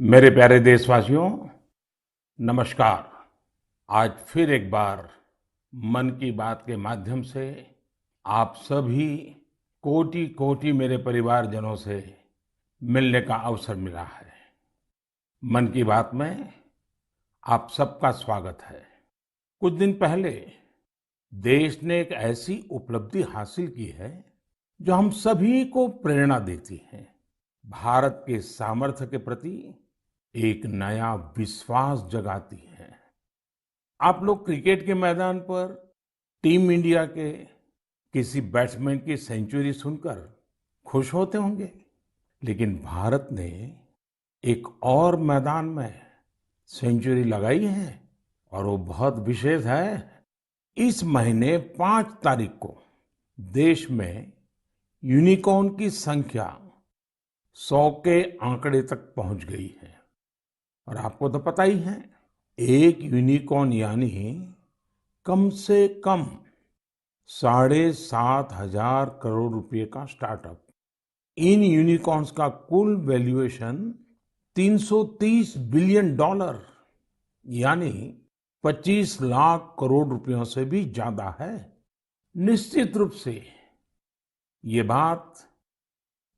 मेरे प्यारे देशवासियों, नमस्कार। आज फिर एक बार मन की बात के माध्यम से आप सभी कोटि-कोटि मेरे परिवारजनों से मिलने का अवसर मिला है। मन की बात में आप सबका स्वागत है। कुछ दिन पहले देश ने एक ऐसी उपलब्धि हासिल की है जो हम सभी को प्रेरणा देती है। भारत के सामर्थ्य के प्रति एक नया विश्वास जगाती है। आप लोग क्रिकेट के मैदान पर टीम इंडिया के किसी बैट्समैन की सेंचुरी सुनकर खुश होते होंगे, लेकिन भारत ने एक और मैदान में सेंचुरी लगाई है और वो बहुत विशेष है। इस महीने 5 तारीख को देश में यूनिकॉर्न की संख्या 100 के आंकड़े तक पहुंच गई है। और आपको तो पता ही है, एक यूनिकॉर्न यानी कम से कम 7,500 करोड़ रुपए का स्टार्टअप। इन यूनिकॉर्न्स का कुल वैल्यूएशन $330 बिलियन यानी 25 लाख करोड़ रुपयों से भी ज्यादा है। निश्चित रूप से ये बात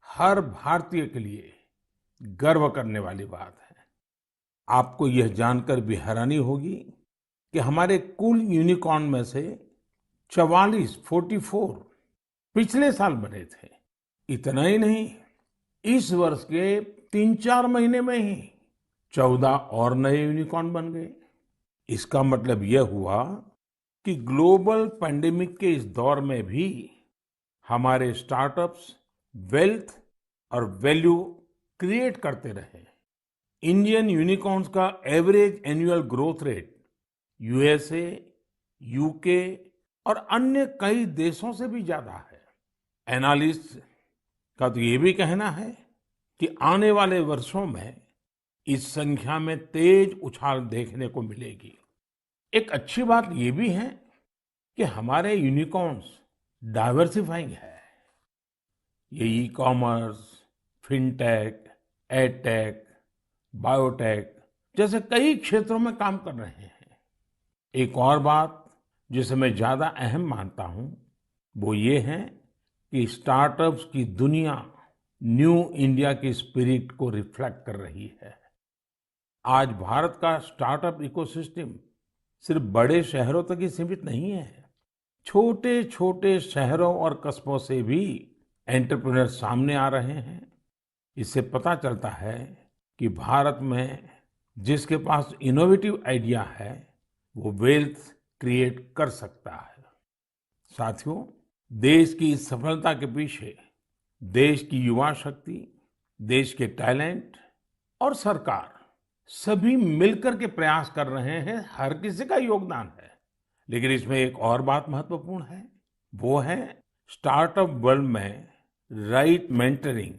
हर भारतीय के लिए गर्व करने वाली बात है। आपको यह जानकर भी हैरानी होगी कि हमारे कुल यूनिकॉर्न में से 44 पिछले साल बने थे। इतना ही नहीं, इस वर्ष के 3-4 महीने में ही 14 और नए यूनिकॉर्न बन गए। इसका मतलब यह हुआ कि ग्लोबल पैंडेमिक के इस दौर में भी हमारे स्टार्टअप्स वेल्थ और वैल्यू क्रिएट करते रहे। इंडियन यूनिकॉर्न्स का average annual growth rate USA, UK और अन्य कई देशों से भी ज्यादा है। एनालिस्ट का तो ये भी कहना है कि आने वाले वर्षों में इस संख्या में तेज उछाल देखने को मिलेगी। एक अच्छी बात ये भी है कि हमारे यूनिकॉर्न्स डाइवर्सिफाइंग है। ये e commerce, fintech, edtech, biotech जैसे कई क्षेत्रों में काम कर रहे हैं। एक और बात जिसे मैं ज्यादा अहम मानता हूं, वो ये है कि स्टार्टअप्स की दुनिया न्यू इंडिया की स्पिरिट को रिफ्लेक्ट कर रही है। आज भारत का स्टार्टअप इकोसिस्टम सिर्फ बड़े शहरों तक ही सीमित नहीं है। छोटे छोटे शहरों और कस्बों से भी एंटरप्रेन्योर सामने आ रहे हैं। इससे पता चलता है कि भारत में जिसके पास इनोवेटिव आइडिया है, वो वेल्थ क्रिएट कर सकता है। साथियों, देश की इस सफलता के पीछे देश की युवा शक्ति, देश के टैलेंट और सरकार सभी मिलकर के प्रयास कर रहे हैं। हर किसी का योगदान है। लेकिन इसमें एक और बात महत्वपूर्ण है, वो है स्टार्टअप वर्ल्ड में राइट मेंटरिंग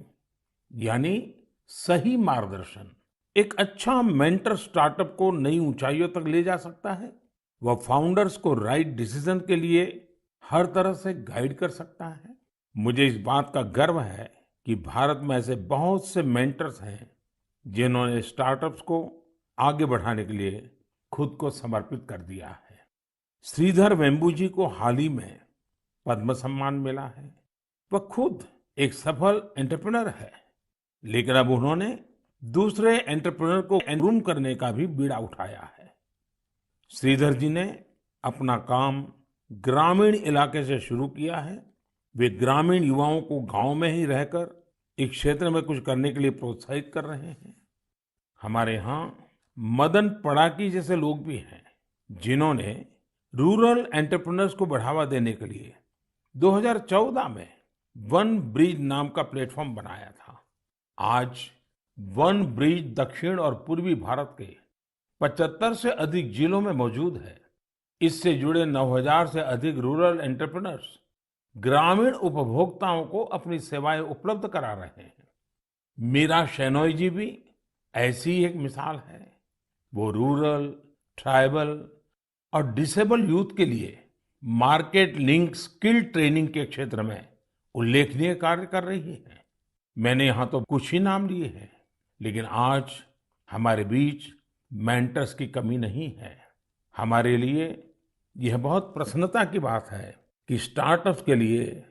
यानी सही मार्गदर्शन। एक अच्छा मेंटर स्टार्टअप को नई ऊंचाइयों तक ले जा सकता है। वह फाउंडर्स को राइट डिसीजन के लिए हर तरह से गाइड कर सकता है। मुझे इस बात का गर्व है कि भारत में ऐसे बहुत से मेंटर्स हैं जिन्होंने स्टार्टअप्स को आगे बढ़ाने के लिए खुद को समर्पित कर दिया है। श्रीधर वेम्बू जी को हाल ही में पद्म सम्मान मिला है। वह खुद एक सफल एंटरप्रेन्योर है, लेकिन अब उन्होंने दूसरे एंटरप्रेन्योर को ग्रूम करने का भी बीड़ा उठाया है। श्रीधर जी ने अपना काम ग्रामीण इलाके से शुरू किया है। वे ग्रामीण युवाओं को गांव में ही रहकर इस क्षेत्र में कुछ करने के लिए प्रोत्साहित कर रहे हैं। हमारे यहाँ मदन पड़ाकी जैसे लोग भी हैं जिन्होंने रूरल एंटरप्रेन्योर्स को बढ़ावा देने के लिए 2014 में वन ब्रिज नाम का प्लेटफॉर्म बनाया था। आज वन ब्रिज दक्षिण और पूर्वी भारत के 75 से अधिक जिलों में मौजूद है। इससे जुड़े 9,000 से अधिक रूरल एंटरप्रेन्योर्स ग्रामीण उपभोक्ताओं को अपनी सेवाएं उपलब्ध करा रहे हैं। मीरा शेनॉय जी भी ऐसी ही एक मिसाल है। वो रूरल, ट्राइबल और डिसेबल यूथ के लिए मार्केट लिंक स्किल ट्रेनिंग के क्षेत्र में उल्लेखनीय कार्य कर रही है। मैंने यहाँ तो कुछ ही नाम लिए हैं, लेकिन आज हमारे बीच मेंटर्स की कमी नहीं है। हमारे लिए यह बहुत प्रसन्नता की बात है कि स्टार्टअप्स के लिए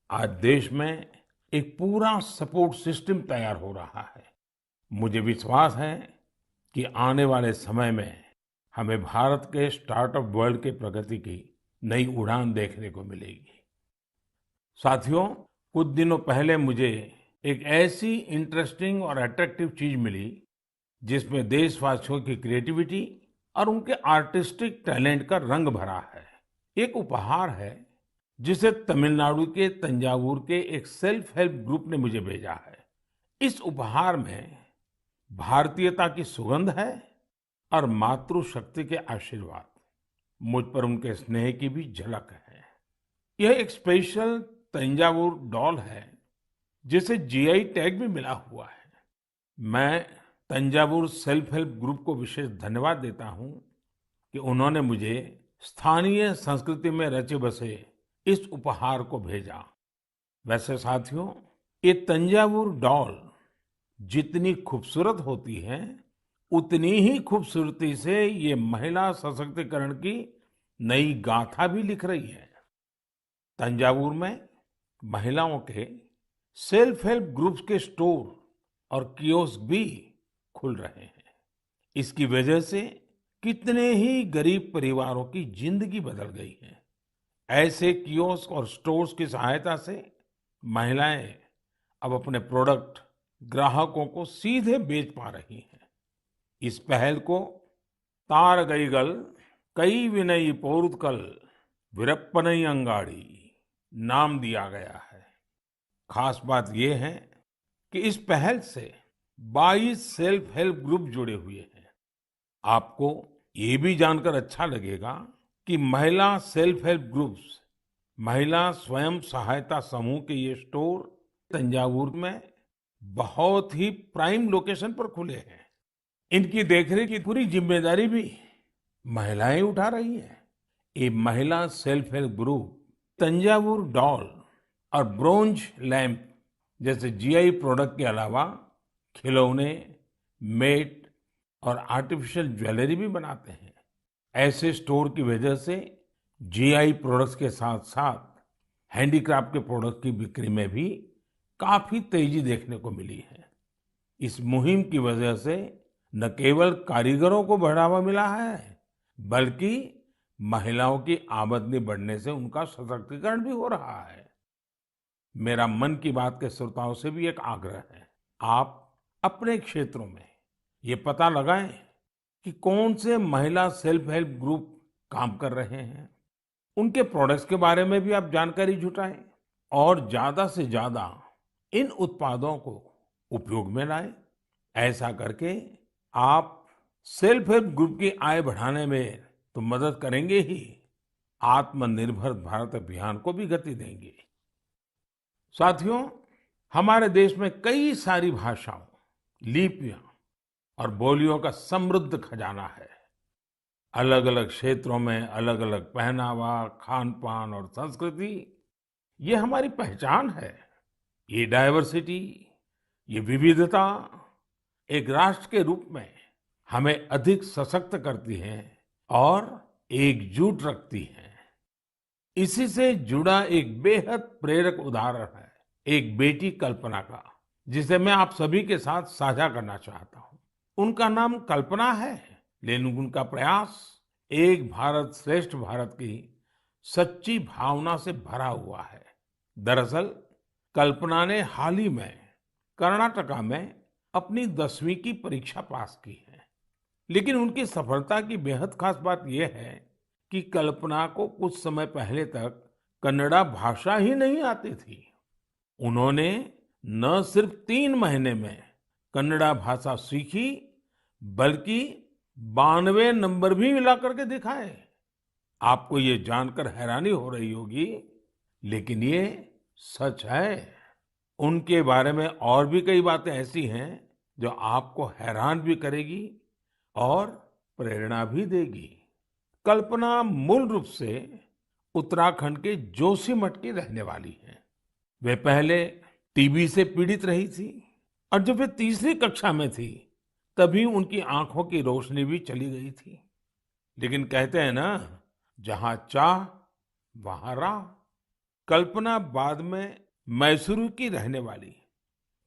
आज देश में एक पूरा सपोर्ट सिस्टम तैयार हो रहा है। मुझे विश्वास है कि आने वाले समय में हमें भारत के स्टार्टअप वर्ल्ड के प्रगति की नई उड़ान देखने को मिलेगी। साथियों, कुछ दिनों पहले मुझे एक ऐसी इंटरेस्टिंग और अट्रैक्टिव चीज मिली जिसमें देशवासियों की क्रिएटिविटी और उनके आर्टिस्टिक टैलेंट का रंग भरा है। एक उपहार है जिसे तमिलनाडु के तंजावुर के एक सेल्फ हेल्प ग्रुप ने मुझे भेजा है। इस उपहार में भारतीयता की सुगंध है और मातृशक्ति के आशीर्वाद। मुझ पर उनके स्नेह की भी झलक है। यह एक स्पेशल तंजावुर डॉल है जिसे जीआई टैग भी मिला हुआ है। मैं तंजावुर सेल्फ हेल्प ग्रुप को विशेष धन्यवाद देता हूं कि उन्होंने मुझे स्थानीय संस्कृति में रचे बसे इस उपहार को भेजा। वैसे साथियों, ये तंजावुर डॉल जितनी खूबसूरत होती है, उतनी ही खूबसूरती से ये महिला सशक्तिकरण की नई गाथा भी लिख रही है। तंजावुर में महिलाओं के सेल्फ हेल्प ग्रुप्स के स्टोर और कियोस्क भी खुल रहे हैं। इसकी वजह से कितने ही गरीब परिवारों की जिंदगी बदल गई है। ऐसे कियोस्क और स्टोर्स की सहायता से महिलाएं अब अपने प्रोडक्ट ग्राहकों को सीधे बेच पा रही हैं। इस पहल को तारगईगल कई विनयी पोरुत्कल वीरप्पनई अंगाड़ी नाम दिया गया है। खास बात यह है कि इस पहल से 22 सेल्फ हेल्प ग्रुप जुड़े हुए हैं। आपको ये भी जानकर अच्छा लगेगा कि महिला सेल्फ हेल्प ग्रुप्स, महिला स्वयं सहायता समूह के ये स्टोर तंजावुर में बहुत ही प्राइम लोकेशन पर खुले हैं। इनकी देखरेख की पूरी जिम्मेदारी भी महिलाएं उठा रही हैं। ये महिला self help group Thanjavur doll और ब्रोंज लैंप जैसे जीआई प्रोडक्ट के अलावा खिलौने, मेट और आर्टिफिशियल ज्वेलरी भी बनाते हैं। ऐसे स्टोर की वजह से जीआई प्रोडक्ट्स के साथ साथ हैंडीक्राफ्ट के प्रोडक्ट की बिक्री में भी काफी तेजी देखने को मिली है। इस मुहिम की वजह से न केवल कारीगरों को बढ़ावा मिला है, बल्कि महिलाओं की आमदनी बढ़ने से उनका सशक्तिकरण भी हो रहा है। मेरा मन की बात के श्रोताओं से भी एक आग्रह है, आप अपने क्षेत्रों में ये पता लगाएं कि कौन से महिला सेल्फ हेल्प ग्रुप काम कर रहे हैं। उनके प्रोडक्ट्स के बारे में भी आप जानकारी जुटाएं और ज्यादा से ज्यादा इन उत्पादों को उपयोग में लाएं। ऐसा करके आप सेल्फ हेल्प ग्रुप की आय बढ़ाने में तो मदद करेंगे ही, आत्मनिर्भर भारत अभियान को भी गति देंगे। साथियों, हमारे देश में कई सारी भाषाओं, लिपियां और बोलियों का समृद्ध खजाना है। अलग अलग क्षेत्रों में अलग अलग पहनावा, खान पान और संस्कृति, ये हमारी पहचान है। ये डाइवर्सिटी, ये विविधता एक राष्ट्र के रूप में हमें अधिक सशक्त करती है और एकजुट रखती है। इसी से जुड़ा एक बेहद प्रेरक उदाहरण है एक बेटी कल्पना का, जिसे मैं आप सभी के साथ साझा करना चाहता हूँ। उनका नाम कल्पना है, लेकिन उनका प्रयास एक भारत श्रेष्ठ भारत की सच्ची भावना से भरा हुआ है। दरअसल कल्पना ने हाल ही में कर्नाटका में अपनी 10वीं की परीक्षा पास की है। लेकिन उनकी सफलता की बेहद खास बात यह है कि कल्पना को कुछ समय पहले तक कन्नड़ा भाषा ही नहीं आती थी। उन्होंने न सिर्फ 3 महीने में कन्नड़ा भाषा सीखी, बल्कि 92 नंबर भी मिला करके दिखाए। आपको ये जानकर हैरानी हो रही होगी, लेकिन ये सच है। उनके बारे में और भी कई बातें ऐसी हैं जो आपको हैरान भी करेगी और प्रेरणा भी देगी। कल्पना मूल रूप से उत्तराखंड के जोशीमठ की रहने वाली है। वे पहले टीबी से पीड़ित रही थी और जब वे तीसरी कक्षा में थी, तभी उनकी आंखों की रोशनी भी चली गई थी। लेकिन कहते हैं ना, जहां चाह वहां राह। कल्पना बाद में मैसूरू की रहने वाली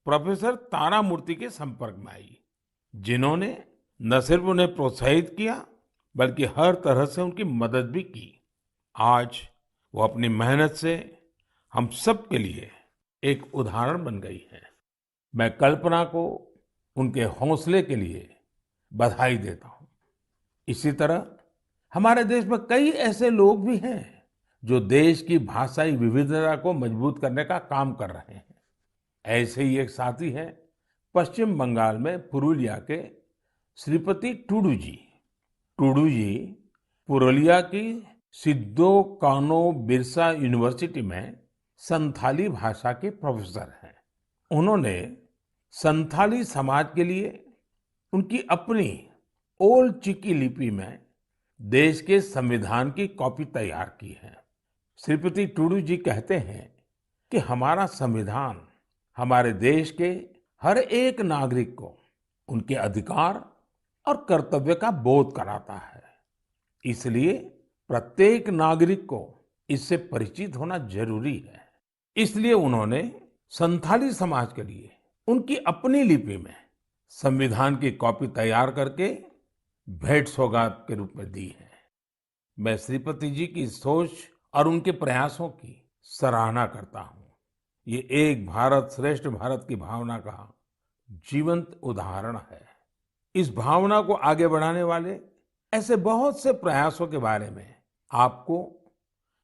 प्रोफेसर तारामूर्ति के संपर्क में आई, जिन्होंने न सिर्फ उन्हें प्रोत्साहित किया, बल्कि हर तरह से उनकी मदद भी की। आज वो अपनी मेहनत से हम सब के लिए एक उदाहरण बन गई है। मैं कल्पना को उनके हौसले के लिए बधाई देता हूँ। इसी तरह हमारे देश में कई ऐसे लोग भी हैं जो देश की भाषाई विविधता को मजबूत करने का काम कर रहे हैं। ऐसे ही एक साथी हैं पश्चिम बंगाल में पुरुलिया के श्रीपति टूडू जी। टूडू जी पुरुलिया की सिद्धो कानो बिरसा यूनिवर्सिटी में संथाली भाषा के प्रोफेसर हैं। उन्होंने संथाली समाज के लिए उनकी अपनी ओल चिकी लिपि में देश के संविधान की कॉपी तैयार की है। श्रीपति टूडू जी कहते हैं कि हमारा संविधान हमारे देश के हर एक नागरिक को उनके अधिकार और कर्तव्य का बोध कराता है। इसलिए प्रत्येक नागरिक को इससे परिचित होना जरूरी है। इसलिए उन्होंने संथाली समाज के लिए उनकी अपनी लिपि में संविधान की कॉपी तैयार करके भेंट सौगात के रूप में दी है। मैं श्रीपति जी की सोच और उनके प्रयासों की सराहना करता हूँ। ये एक भारत श्रेष्ठ भारत की भावना का जीवंत उदाहरण है। इस भावना को आगे बढ़ाने वाले ऐसे बहुत से प्रयासों के बारे में आपको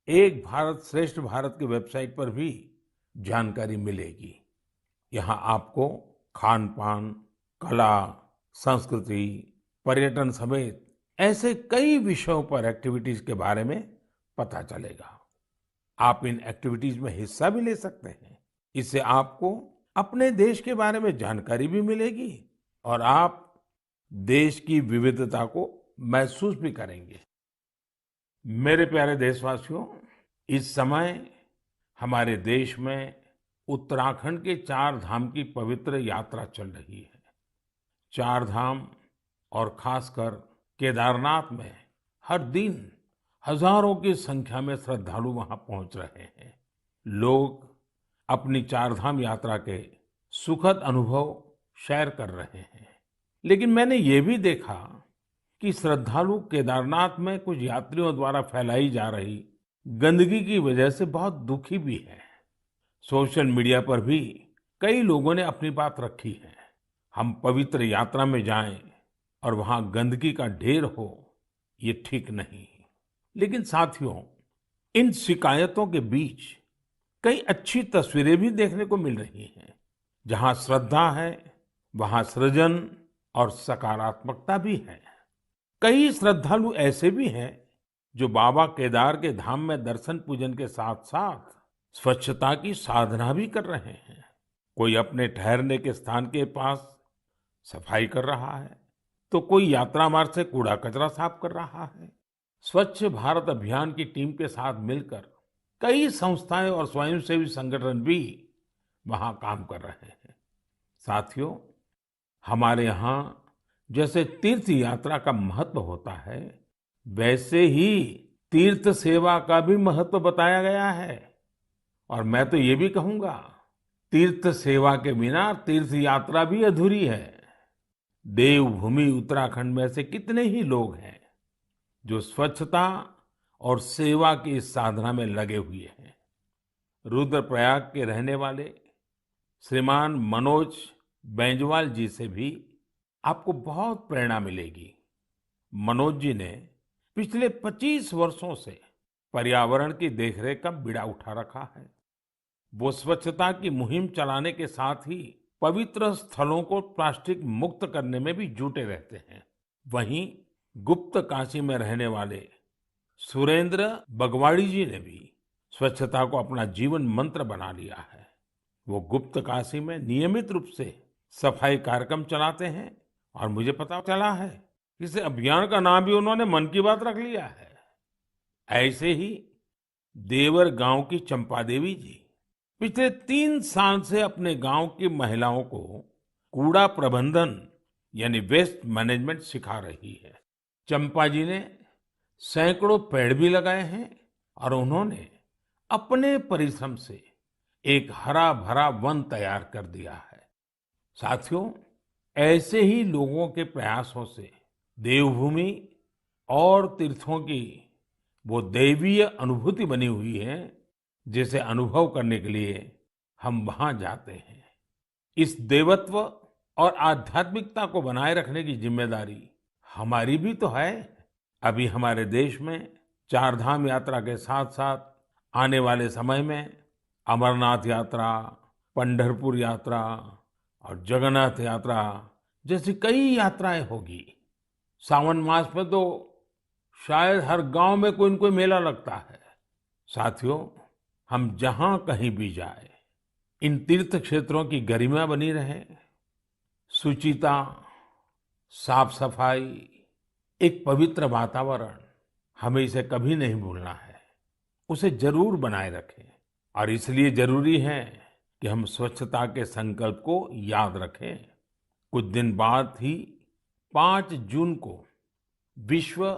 एक भारत श्रेष्ठ भारत की वेबसाइट पर भी जानकारी मिलेगी। यहाँ आपको खान पान, कला, संस्कृति, पर्यटन समेत ऐसे कई विषयों पर एक्टिविटीज के बारे में पता चलेगा। आप इन एक्टिविटीज में हिस्सा भी ले सकते हैं। इससे आपको अपने देश के बारे में जानकारी भी मिलेगी और आप देश की विविधता को महसूस भी करेंगे। मेरे प्यारे देशवासियों, इस समय हमारे देश में उत्तराखंड के 4 धाम की पवित्र यात्रा चल रही है। 4 धाम और खासकर केदारनाथ में हर दिन हजारों की संख्या में श्रद्धालु वहां पहुंच रहे हैं। लोग अपनी 4 धाम यात्रा के सुखद अनुभव शेयर कर रहे हैं। लेकिन मैंने ये भी देखा कि श्रद्धालु केदारनाथ में कुछ यात्रियों द्वारा फैलाई जा रही गंदगी की वजह से बहुत दुखी भी है। सोशल मीडिया पर भी कई लोगों ने अपनी बात रखी है। हम पवित्र यात्रा में जाएं और वहां गंदगी का ढेर हो, ये ठीक नहीं। लेकिन साथियों, इन शिकायतों के बीच कई अच्छी तस्वीरें भी देखने को मिल रही हैं। जहां श्रद्धा है, वहां सृजन और सकारात्मकता भी है। कई श्रद्धालु ऐसे भी हैं जो बाबा केदार के धाम में दर्शन पूजन के साथ साथ स्वच्छता की साधना भी कर रहे हैं। कोई अपने ठहरने के स्थान के पास सफाई कर रहा है, तो कोई यात्रा मार्ग से कूड़ा कचरा साफ कर रहा है। स्वच्छ भारत अभियान की टीम के साथ मिलकर कई संस्थाएं और स्वयंसेवी संगठन भी वहां काम कर रहे हैं। साथियों, हमारे यहाँ जैसे तीर्थ यात्रा का महत्व होता है, वैसे ही तीर्थ सेवा का भी महत्व बताया गया है। और मैं तो ये भी कहूंगा, तीर्थ सेवा के बिना तीर्थ यात्रा भी अधूरी है। देवभूमि उत्तराखंड में से कितने ही लोग हैं जो स्वच्छता और सेवा की इस साधना में लगे हुए हैं। रुद्रप्रयाग के रहने वाले श्रीमान मनोज बेंजवाल जी से भी आपको बहुत प्रेरणा मिलेगी। मनोज जी ने पिछले 25 वर्षों से पर्यावरण की देखरेख का बीड़ा उठा रखा है। वो स्वच्छता की मुहिम चलाने के साथ ही पवित्र स्थलों को प्लास्टिक मुक्त करने में भी जुटे रहते हैं। वहीं गुप्त काशी में रहने वाले सुरेंद्र बगवाड़ी जी ने भी स्वच्छता को अपना जीवन मंत्र बना लिया है। वो गुप्त काशी में नियमित रूप से सफाई कार्यक्रम चलाते हैं और मुझे पता चला है कि इस अभियान का नाम भी उन्होंने मन की बात रख लिया है। ऐसे ही देवर गांव की चंपा देवी जी पिछले 3 साल से अपने गांव की महिलाओं को कूड़ा प्रबंधन यानी वेस्ट मैनेजमेंट सिखा रही है। चंपा जी ने सैकड़ों पेड़ भी लगाए हैं और उन्होंने अपने परिश्रम से एक हरा भरा वन तैयार कर दिया है। साथियों, ऐसे ही लोगों के प्रयासों से देवभूमि और तीर्थों की वो दैवीय अनुभूति बनी हुई है, जिसे अनुभव करने के लिए हम वहां जाते हैं। इस देवत्व और आध्यात्मिकता को बनाए रखने की जिम्मेदारी हमारी भी तो है। अभी हमारे देश में चार धाम यात्रा के साथ साथ आने वाले समय में अमरनाथ यात्रा, पंढरपुर यात्रा और जगन्नाथ यात्रा जैसी कई यात्राएं होगी। सावन मास में तो शायद हर गांव में कोई न कोई मेला लगता है। साथियों, हम जहां कहीं भी जाए, इन तीर्थ क्षेत्रों की गरिमा बनी रहे, शुचिता, साफ सफाई, एक पवित्र वातावरण, हमें इसे कभी नहीं भूलना है। उसे जरूर बनाए रखें और इसलिए जरूरी है कि हम स्वच्छता के संकल्प को याद रखें। कुछ दिन बाद ही 5 जून को विश्व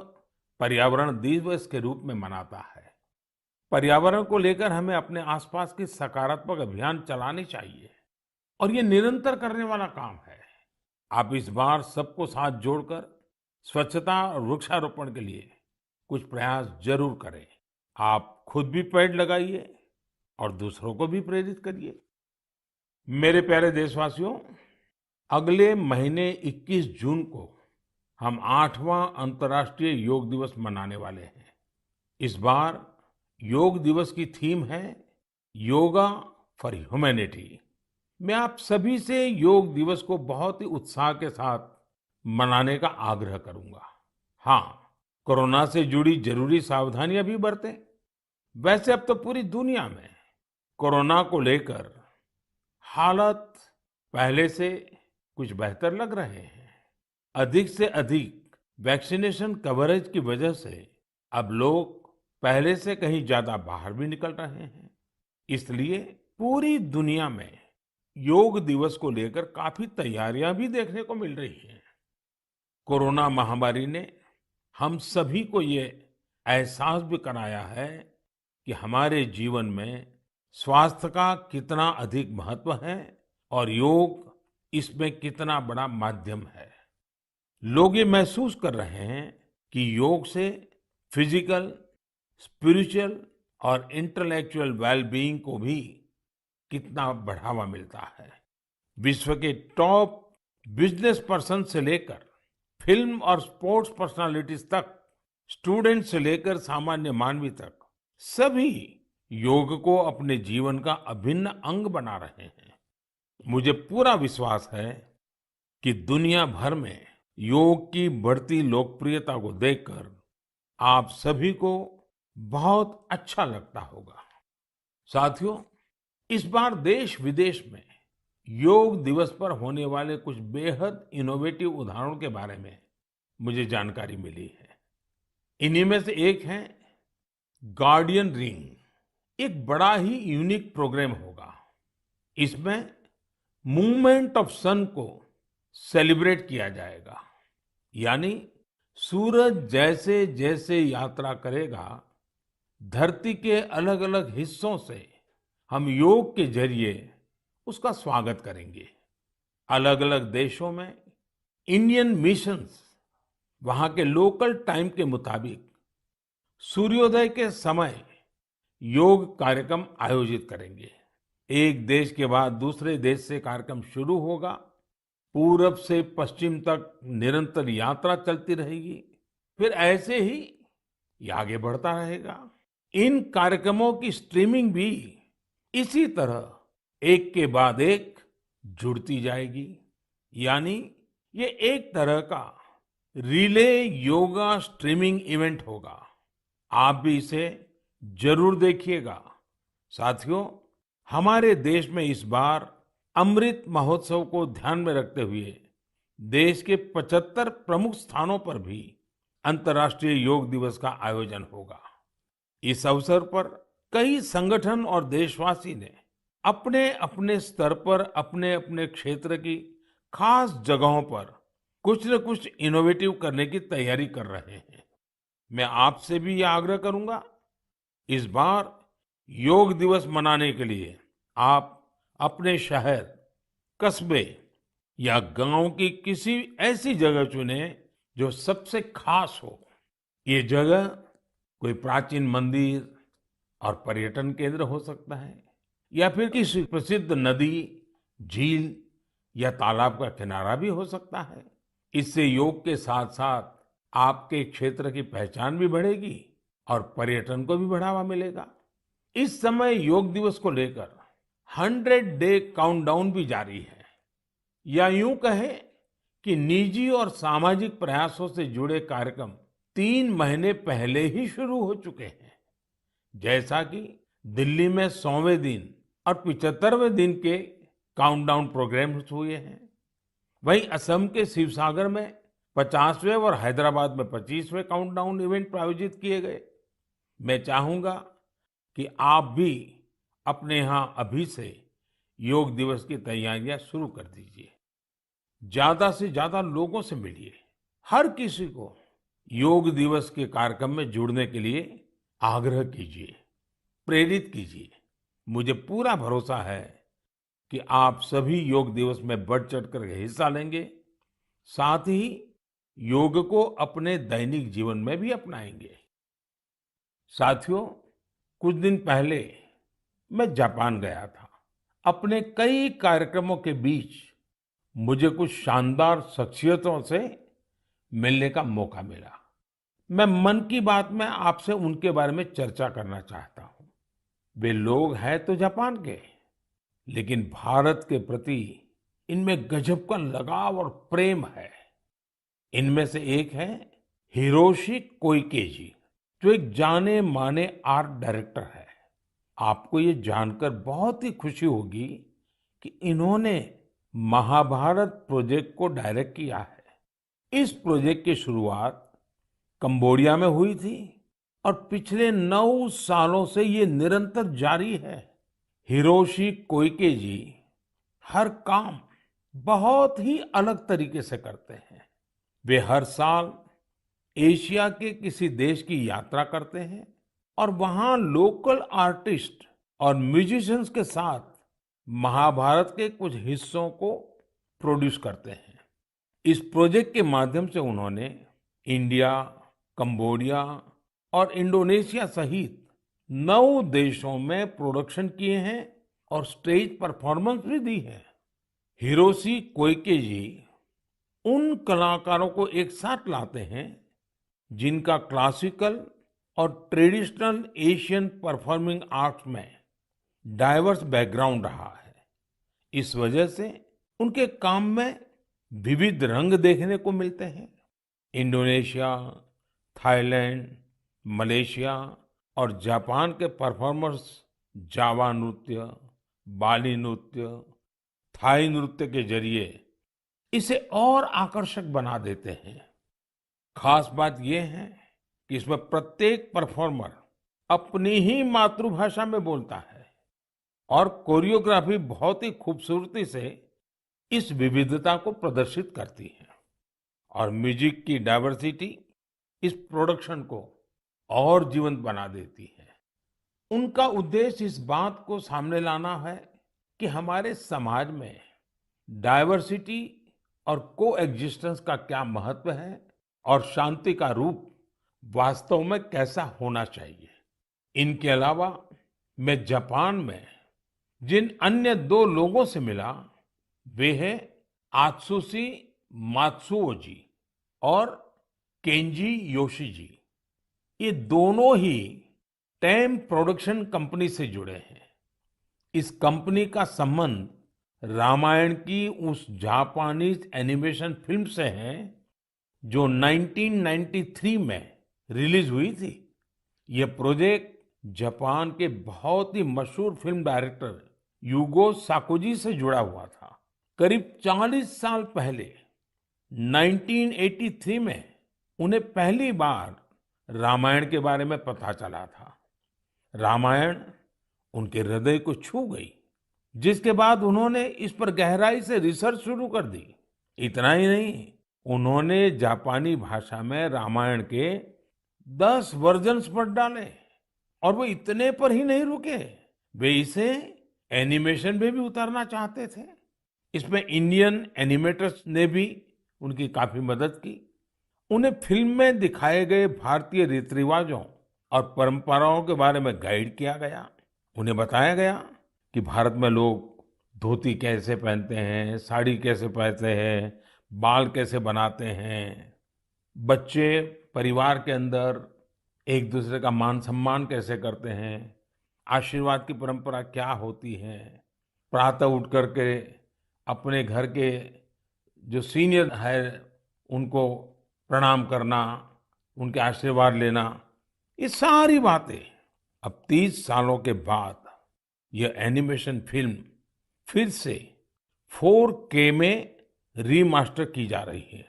पर्यावरण दिवस के रूप में मनाता है। पर्यावरण को लेकर हमें अपने आसपास की सकारात्मक अभियान चलाने चाहिए और ये निरंतर करने वाला काम है। आप इस बार सबको साथ जोड़कर स्वच्छता और वृक्षारोपण के लिए कुछ प्रयास जरूर करें। आप खुद भी पेड़ लगाइए और दूसरों को भी प्रेरित करिए। मेरे प्यारे देशवासियों, अगले महीने 21 जून को हम 8वां अंतर्राष्ट्रीय योग दिवस मनाने वाले हैं। इस बार योग दिवस की थीम है योगा फॉर ह्यूमैनिटी। मैं आप सभी से योग दिवस को बहुत ही उत्साह के साथ मनाने का आग्रह करूंगा। हाँ, कोरोना से जुड़ी जरूरी सावधानियां भी बरतें। वैसे अब तो पूरी दुनिया में कोरोना को लेकर हालात पहले से कुछ बेहतर लग रहे हैं। अधिक से अधिक वैक्सीनेशन कवरेज की वजह से अब लोग पहले से कहीं ज्यादा बाहर भी निकल रहे हैं। इसलिए पूरी दुनिया में योग दिवस को लेकर काफी तैयारियां भी देखने को मिल रही हैं। कोरोना महामारी ने हम सभी को ये एहसास भी कराया है कि हमारे जीवन में स्वास्थ्य का कितना अधिक महत्व है और योग इसमें कितना बड़ा माध्यम है। लोग ये महसूस कर रहे हैं कि योग से फिजिकल, स्पिरिचुअल और इंटेलेक्चुअल वेलबीइंग को भी कितना बढ़ावा मिलता है। विश्व के टॉप बिजनेस पर्सन से लेकर फिल्म और स्पोर्ट्स पर्सनालिटीज तक, स्टूडेंट से लेकर सामान्य मानवी तक, सभी योग को अपने जीवन का अभिन्न अंग बना रहे हैं। मुझे पूरा विश्वास है कि दुनिया भर में योग की बढ़ती लोकप्रियता को देखकर आप सभी को बहुत अच्छा लगता होगा। साथियों, इस बार देश विदेश में योग दिवस पर होने वाले कुछ बेहद इनोवेटिव उदाहरणों के बारे में मुझे जानकारी मिली है। इन्हीं में से एक है गार्डियन रिंग। एक बड़ा ही यूनिक प्रोग्राम होगा। इसमें मूवमेंट ऑफ सन को सेलिब्रेट किया जाएगा। यानी सूरज जैसे जैसे यात्रा करेगा, धरती के अलग अलग हिस्सों से हम योग के जरिए उसका स्वागत करेंगे। अलग अलग देशों में इंडियन मिशंस वहां के लोकल टाइम के मुताबिक सूर्योदय के समय योग कार्यक्रम आयोजित करेंगे। एक देश के बाद दूसरे देश से कार्यक्रम शुरू होगा। पूरब से पश्चिम तक निरंतर यात्रा चलती रहेगी। फिर ऐसे ही ये आगे बढ़ता रहेगा। इन कार्यक्रमों की स्ट्रीमिंग भी इसी तरह एक के बाद एक जुड़ती जाएगी। यानी ये एक तरह का रिले योगा स्ट्रीमिंग इवेंट होगा। आप भी इसे जरूर देखिएगा। साथियों, हमारे देश में इस बार अमृत महोत्सव को ध्यान में रखते हुए देश के 75 प्रमुख स्थानों पर भी अंतर्राष्ट्रीय योग दिवस का आयोजन होगा। इस अवसर पर कई संगठन और देशवासी ने अपने अपने स्तर पर अपने अपने क्षेत्र की खास जगहों पर कुछ न कुछ इनोवेटिव करने की तैयारी कर रहे हैं। मैं आपसे भी ये आग्रह करूंगा, इस बार योग दिवस मनाने के लिए आप अपने शहर, कस्बे या गांव की किसी ऐसी जगह चुनें जो सबसे खास हो। ये जगह कोई प्राचीन मंदिर और पर्यटन केंद्र हो सकता है, या फिर किसी प्रसिद्ध नदी, झील या तालाब का किनारा भी हो सकता है। इससे योग के साथ साथ आपके क्षेत्र की पहचान भी बढ़ेगी और पर्यटन को भी बढ़ावा मिलेगा। इस समय योग दिवस को लेकर 100 डे काउंटडाउन भी जारी है, या यूं कहें कि निजी और सामाजिक प्रयासों से जुड़े कार्यक्रम 3 महीने पहले ही शुरू हो चुके हैं। जैसा कि दिल्ली में 100वें दिन और 75वें दिन के काउंटडाउन प्रोग्राम्स हुए हैं, वहीं असम के शिवसागर में 50वें और हैदराबाद में 25वें काउंटडाउन इवेंट आयोजित किए गए। मैं चाहूंगा कि आप भी अपने यहाँ अभी से योग दिवस की तैयारियां शुरू कर दीजिए। ज्यादा से ज्यादा लोगों से मिलिए। हर किसी को योग दिवस के कार्यक्रम में जुड़ने के लिए आग्रह कीजिए, प्रेरित कीजिए। मुझे पूरा भरोसा है कि आप सभी योग दिवस में बढ़ चढ़कर के हिस्सा लेंगे, साथ ही योग को अपने दैनिक जीवन में भी अपनाएंगे। साथियों, कुछ दिन पहले मैं जापान गया था। अपने कई कार्यक्रमों के बीच मुझे कुछ शानदार शख्सियतों से मिलने का मौका मिला। मैं मन की बात में आपसे उनके बारे में चर्चा करना चाहता हूँ। वे लोग हैं तो जापान के, लेकिन भारत के प्रति इनमें गजब का लगाव और प्रेम है। इनमें से एक है हिरोशी कोइके जी, जो एक जाने माने आर्ट डायरेक्टर है। आपको ये जानकर बहुत ही खुशी होगी कि इन्होंने महाभारत प्रोजेक्ट को डायरेक्ट किया है। इस प्रोजेक्ट की शुरुआत कंबोडिया में हुई थी और पिछले 9 सालों से ये निरंतर जारी है। हिरोशी कोइके जी हर काम बहुत ही अलग तरीके से करते हैं। वे हर साल एशिया के किसी देश की यात्रा करते हैं और वहाँ लोकल आर्टिस्ट और म्यूजिशियंस के साथ महाभारत के कुछ हिस्सों को प्रोड्यूस करते हैं। इस प्रोजेक्ट के माध्यम से उन्होंने इंडिया, कंबोडिया और इंडोनेशिया सहित 9 देशों में प्रोडक्शन किए हैं और स्टेज परफॉर्मेंस भी दी है। हिरोशी कोइके जी उन कलाकारों को एक साथ लाते हैं जिनका क्लासिकल और ट्रेडिशनल एशियन परफॉर्मिंग आर्ट्स में डाइवर्स बैकग्राउंड रहा है। इस वजह से उनके काम में विविध रंग देखने को मिलते हैं। इंडोनेशिया, थाईलैंड, मलेशिया और जापान के परफॉर्मर्स जावा नृत्य, बाली नृत्य, थाई नृत्य के जरिए इसे और आकर्षक बना देते हैं। खास बात यह है कि इसमें प्रत्येक परफॉर्मर अपनी ही मातृभाषा में बोलता है और कोरियोग्राफी बहुत ही खूबसूरती से इस विविधता को प्रदर्शित करती है। और म्यूजिक की डाइवर्सिटी इस प्रोडक्शन को और जीवंत बना देती है। उनका उद्देश्य इस बात को सामने लाना है कि हमारे समाज में डाइवर्सिटी और कोएग्जिस्टेंस का क्या महत्व है और शांति का रूप वास्तव में कैसा होना चाहिए। इनके अलावा मैं जापान में जिन अन्य 2 लोगों से मिला, वे हैं आत्सुशि मात्सुओ जी और केंजी योशी जी। ये दोनों ही टेम प्रोडक्शन कंपनी से जुड़े हैं। इस कंपनी का संबंध रामायण की उस जापानीज एनिमेशन फिल्म से है जो 1993 में रिलीज हुई थी। यह प्रोजेक्ट जापान के बहुत ही मशहूर फिल्म डायरेक्टर युगो साकोजी से जुड़ा हुआ था। करीब 40 साल पहले 1983 में उन्हें पहली बार रामायण के बारे में पता चला था। रामायण उनके हृदय को छू गई, जिसके बाद उन्होंने इस पर गहराई से रिसर्च शुरू कर दी। इतना ही नहीं, उन्होंने जापानी भाषा में रामायण के 10 वर्जन्स पढ़ डाले और वो इतने पर ही नहीं रुके। वे इसे एनिमेशन में भी उतारना चाहते थे। इसमें इंडियन एनिमेटर्स ने भी उनकी काफी मदद की। उन्हें फिल्म में दिखाए गए भारतीय रीति रिवाजों और परंपराओं के बारे में गाइड किया गया। उन्हें बताया गया कि भारत में लोग धोती कैसे पहनते हैं, साड़ी कैसे पहनते हैं, बाल कैसे बनाते हैं, बच्चे परिवार के अंदर एक दूसरे का मान सम्मान कैसे करते हैं, आशीर्वाद की परंपरा क्या होती है, प्रातः उठ करके अपने घर के जो सीनियर है उनको प्रणाम करना, उनके आशीर्वाद लेना, ये सारी बातें अब 30 सालों के बाद यह एनिमेशन फिल्म फिर से 4K में रीमास्टर की जा रही है।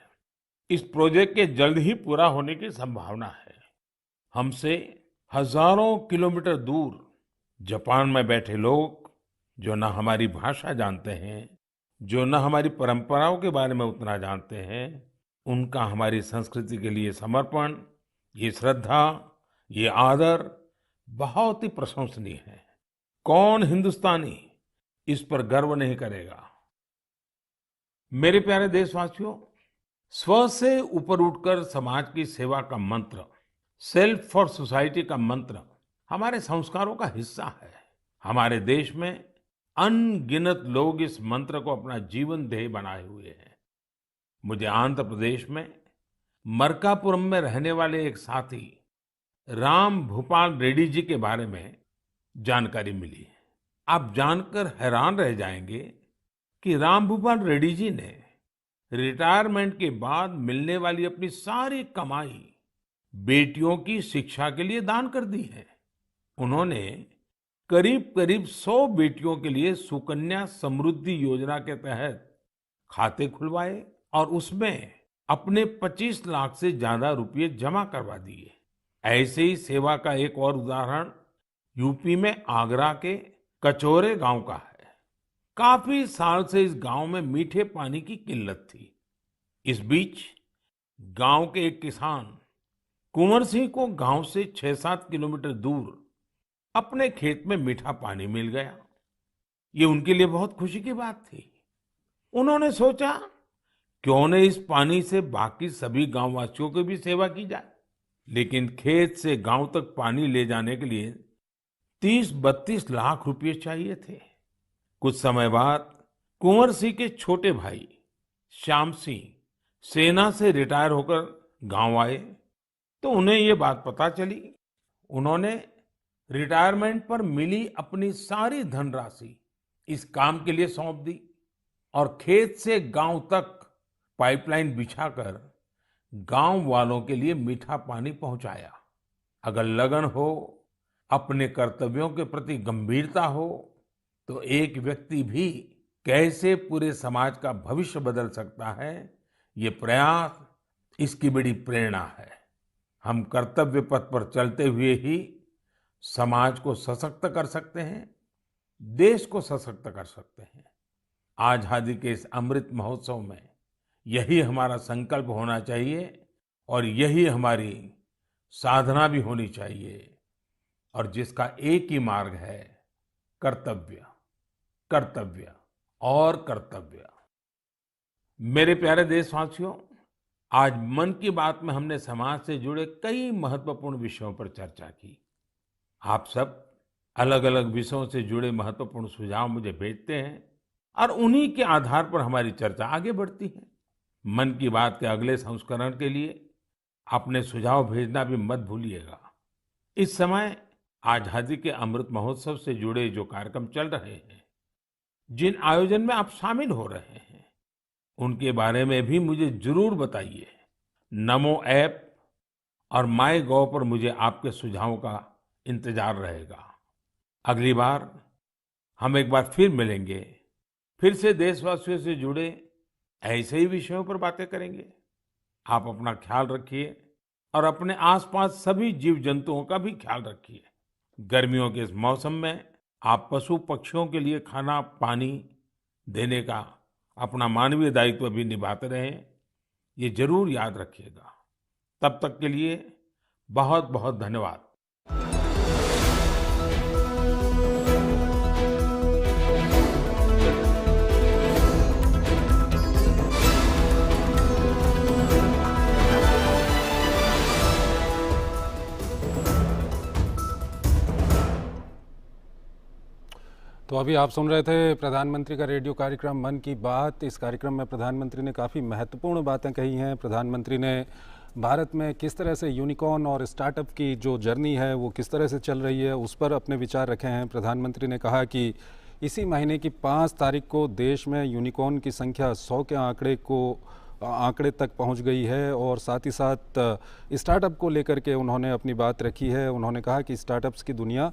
इस प्रोजेक्ट के जल्द ही पूरा होने की संभावना है। हमसे हजारों किलोमीटर दूर जापान में बैठे लोग जो न हमारी भाषा जानते हैं, जो न हमारी परंपराओं के बारे में उतना जानते हैं, उनका हमारी संस्कृति के लिए समर्पण, ये श्रद्धा, ये आदर बहुत ही प्रशंसनीय है। कौन हिंदुस्तानी इस पर गर्व नहीं करेगा। मेरे प्यारे देशवासियों, स्व से ऊपर उठकर समाज की सेवा का मंत्र, सेल्फ फॉर सोसाइटी का मंत्र हमारे संस्कारों का हिस्सा है। हमारे देश में अनगिनत लोग इस मंत्र को अपना जीवन ध्येय बनाए हुए हैं। मुझे आंध्र प्रदेश में मरकापुरम में रहने वाले एक साथी राम भूपाल रेड्डी जी के बारे में जानकारी मिली। आप जानकर हैरान रह जाएंगे कि राम भूपाल रेड्डी जी ने रिटायरमेंट के बाद मिलने वाली अपनी सारी कमाई बेटियों की शिक्षा के लिए दान कर दी है। उन्होंने करीब करीब 100 बेटियों के लिए सुकन्या समृद्धि योजना के तहत खाते खुलवाए और उसमें अपने 25 लाख से ज्यादा रुपए जमा करवा दिए। ऐसे ही सेवा का एक और उदाहरण यूपी में आगरा के कचौरे गांव का है। काफी साल से इस गांव में मीठे पानी की किल्लत थी। इस बीच गांव के एक किसान कुंवर सिंह को गांव से 6-7 किलोमीटर दूर अपने खेत में मीठा पानी मिल गया। ये उनके लिए बहुत खुशी की बात थी। उन्होंने सोचा, क्यों न इस पानी से बाकी सभी गांववासियों की भी सेवा की जाए। लेकिन खेत से गांव तक पानी ले जाने के लिए 30-32 लाख रुपए चाहिए थे। कुछ समय बाद कुंवर सिंह के छोटे भाई श्याम सिंह सेना से रिटायर होकर गांव आए तो उन्हें ये बात पता चली। उन्होंने रिटायरमेंट पर मिली अपनी सारी धनराशि इस काम के लिए सौंप दी और खेत से गांव तक पाइपलाइन बिछाकर गांव वालों के लिए मीठा पानी पहुंचाया। अगर लगन हो, अपने कर्तव्यों के प्रति गंभीरता हो, तो एक व्यक्ति भी कैसे पूरे समाज का भविष्य बदल सकता है, ये प्रयास इसकी बड़ी प्रेरणा है। हम कर्तव्य पथ पर चलते हुए ही समाज को सशक्त कर सकते हैं, देश को सशक्त कर सकते हैं। आजादी के इस अमृत महोत्सव में यही हमारा संकल्प होना चाहिए और यही हमारी साधना भी होनी चाहिए, और जिसका एक ही मार्ग है, कर्तव्य, कर्तव्य और कर्तव्य। मेरे प्यारे देशवासियों, आज मन की बात में हमने समाज से जुड़े कई महत्वपूर्ण विषयों पर चर्चा की। आप सब अलग अलग विषयों से जुड़े महत्वपूर्ण सुझाव मुझे भेजते हैं और उन्हीं के आधार पर हमारी चर्चा आगे बढ़ती है। मन की बात के अगले संस्करण के लिए अपने सुझाव भेजना भी मत भूलिएगा। इस समय आजादी के अमृत महोत्सव से जुड़े जो कार्यक्रम चल रहे हैं, जिन आयोजन में आप शामिल हो रहे हैं, उनके बारे में भी मुझे जरूर बताइए। नमो ऐप और माय गॉव पर मुझे आपके सुझावों का इंतजार रहेगा। अगली बार हम एक बार फिर मिलेंगे, फिर से देशवासियों से जुड़े ऐसे ही विषयों पर बातें करेंगे। आप अपना ख्याल रखिए और अपने आसपास सभी जीव जंतुओं का भी ख्याल रखिए। गर्मियों के इस मौसम में आप पशु पक्षियों के लिए खाना पानी देने का अपना मानवीय दायित्व भी निभाते रहें। ये जरूर याद रखिएगा। तब तक के लिए बहुत बहुत धन्यवाद। तो अभी आप सुन रहे थे प्रधानमंत्री का रेडियो कार्यक्रम मन की बात। इस कार्यक्रम में प्रधानमंत्री ने काफ़ी महत्वपूर्ण बातें कही हैं। प्रधानमंत्री ने भारत में किस तरह से यूनिकॉर्न और स्टार्टअप की जो जर्नी है वो किस तरह से चल रही है उस पर अपने विचार रखे हैं। प्रधानमंत्री ने कहा कि इसी महीने की 5 तारीख को देश में यूनिकॉर्न की संख्या 100 के आंकड़े तक पहुंच गई है और साथ ही साथ स्टार्टअप को लेकर के उन्होंने अपनी बात रखी है। उन्होंने कहा कि स्टार्टअप्स की दुनिया